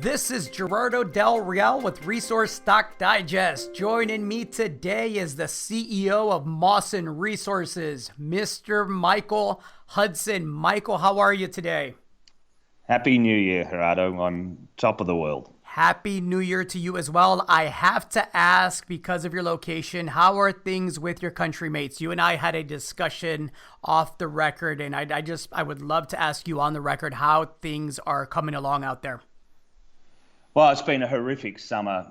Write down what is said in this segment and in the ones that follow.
This is Gerardo Del Real with Resource Stock Digest. Joining me today is the CEO of Mawson Resources, Mr. Michael Hudson. Michael, how are you today? Happy New Year, Gerardo. I'm top of the world. Happy New Year to you as well. I have to ask, because of your location, how are things with your country mates? You and I had a discussion off the record, and I would love to ask you on the record how things are coming along out there. Well, it's been a horrific summer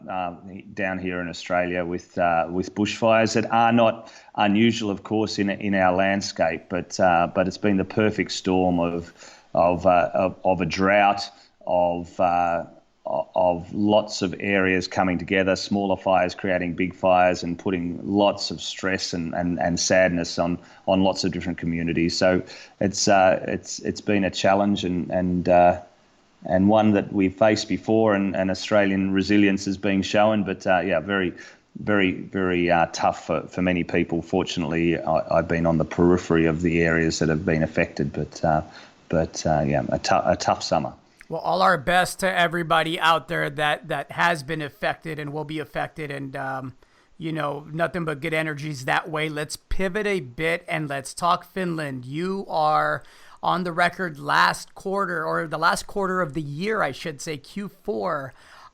down here in Australia with bushfires that are not unusual, of course, in our landscape, but it's been the perfect storm of a drought, of lots of areas coming together, smaller fires creating big fires, and putting lots of stress and sadness on lots of different communities. So it's been a challenge and one that we've faced before, and Australian resilience is being shown. But very, very, very tough for many people. Fortunately, I've been on the periphery of the areas that have been affected. But a tough summer. Well, all our best to everybody out there that has been affected and will be affected, and nothing but good energies that way. Let's pivot a bit and let's talk Finland. You are on the record last quarter, or the last quarter of the year, I should say, Q4,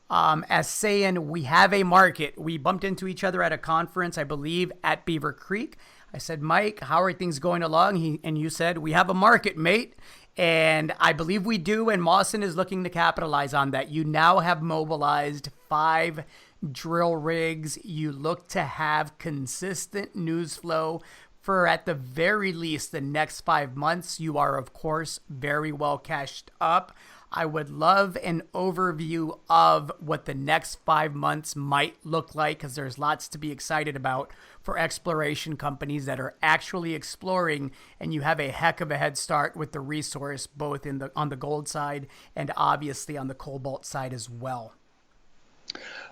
as saying we have a market. We bumped into each other at a conference, I believe, at Beaver Creek. I said, Mike, how are things going along? And you said, we have a market, mate. And I believe we do, and Mawson is looking to capitalize on that. You now have mobilized 5 drill rigs. You look to have consistent news flow for, at the very least, the next 5 months. You are, of course, very well cashed up. I would love an overview of what the next 5 months might look like, because there's lots to be excited about for exploration companies that are actually exploring, and you have a heck of a head start with the resource, both on the gold side and obviously on the cobalt side as well.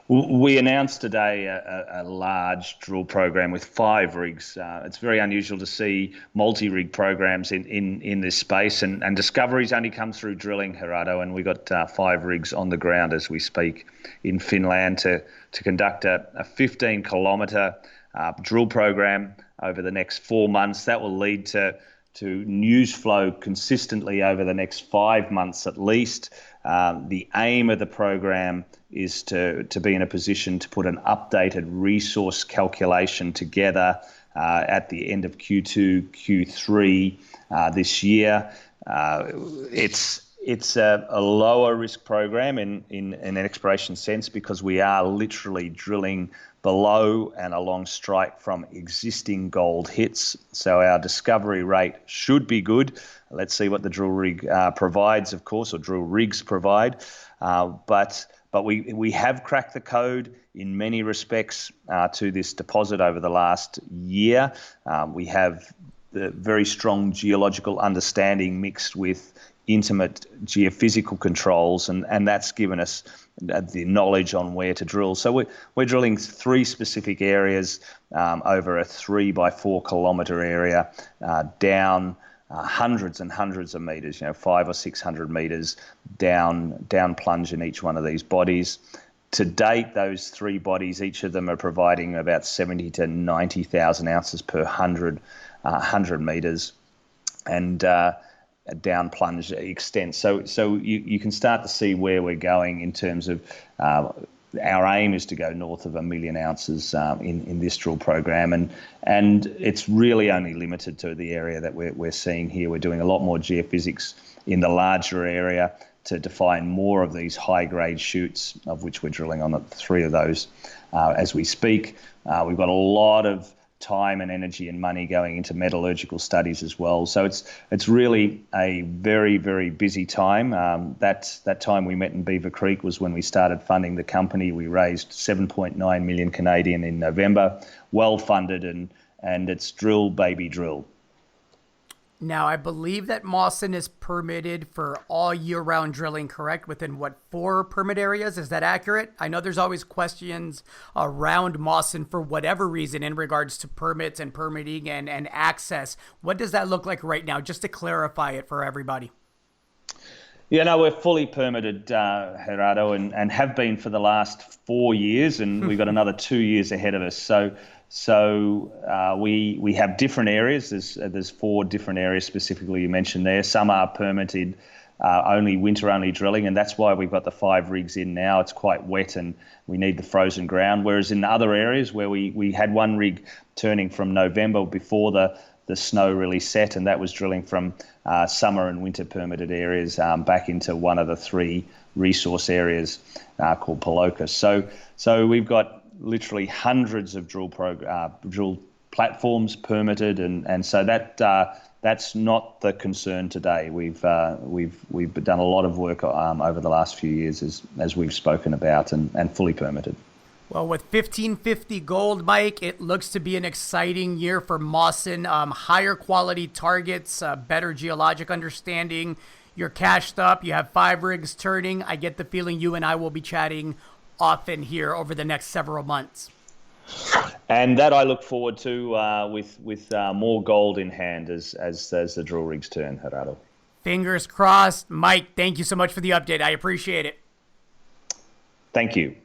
We announced today a large drill program with 5 rigs. It's very unusual to see multi-rig programs in this space, and discoveries only come through drilling, Gerardo, and we got 5 rigs on the ground as we speak in Finland to conduct a 15-kilometre drill program over the next 4 months. That will lead to news flow consistently over the next 5 months at least. The aim of the program is to be in a position to put an updated resource calculation together at the end of Q2, Q3 this year. It's a lower risk program in an exploration sense, because we are literally drilling below and along strike from existing gold hits. So our discovery rate should be good. Let's see what the drill rig provides, of course, or drill rigs provide. But we have cracked the code in many respects to this deposit over the last year. We have the very strong geological understanding mixed with intimate geophysical controls, and that's given us the knowledge on where to drill. So we're drilling 3 specific areas over a 3 by 4 kilometre area down hundreds and hundreds of meters, 500 or 600 meters down plunge in each one of these bodies. To date, those 3 bodies, each of them are providing about 70 to 90,000 ounces per 100 meters, and down plunge extent. So you can start to see where we're going in terms of our aim is to go north of 1 million ounces in this drill program, and it's really only limited to the area that we're seeing here. We're doing a lot more geophysics in the larger area to define more of these high-grade shoots, of which we're drilling on 3 of those as we speak. We've got a lot of time and energy and money going into metallurgical studies as well. So it's really a very, very busy time. That time we met in Beaver Creek was when we started funding the company. We raised 7.9 million Canadian in November, well funded, and it's drill, baby, drill. Now, I believe that Mawson is permitted for all year-round drilling, correct? Within, 4 permit areas? Is that accurate? I know there's always questions around Mawson for whatever reason in regards to permits and permitting and access. What does that look like right now, just to clarify it for everybody? Yeah, no, we're fully permitted, Gerardo, and have been for the last 4 years, and we've got another 2 years ahead of us. So we have different areas. There's 4 different areas specifically you mentioned there. Some are permitted only winter-only drilling, and that's why we've got the 5 rigs in now. It's quite wet, and we need the frozen ground. Whereas in other areas where we had 1 rig turning from November before the snow really set, and that was drilling from summer and winter permitted areas back into one of the 3 resource areas called Palocus. So we've got literally hundreds of drill platforms permitted, and so that's not the concern today. We've done a lot of work over the last few years, as we've spoken about, and fully permitted. Well, with 1550 gold, Mike, it looks to be an exciting year for Mawson. Higher quality targets, better geologic understanding. You're cashed up. You have 5 rigs turning. I get the feeling you and I will be chatting often here over the next several months. And that I look forward to with more gold in hand as the drill rigs turn, Gerardo. Fingers crossed. Mike, thank you so much for the update. I appreciate it. Thank you.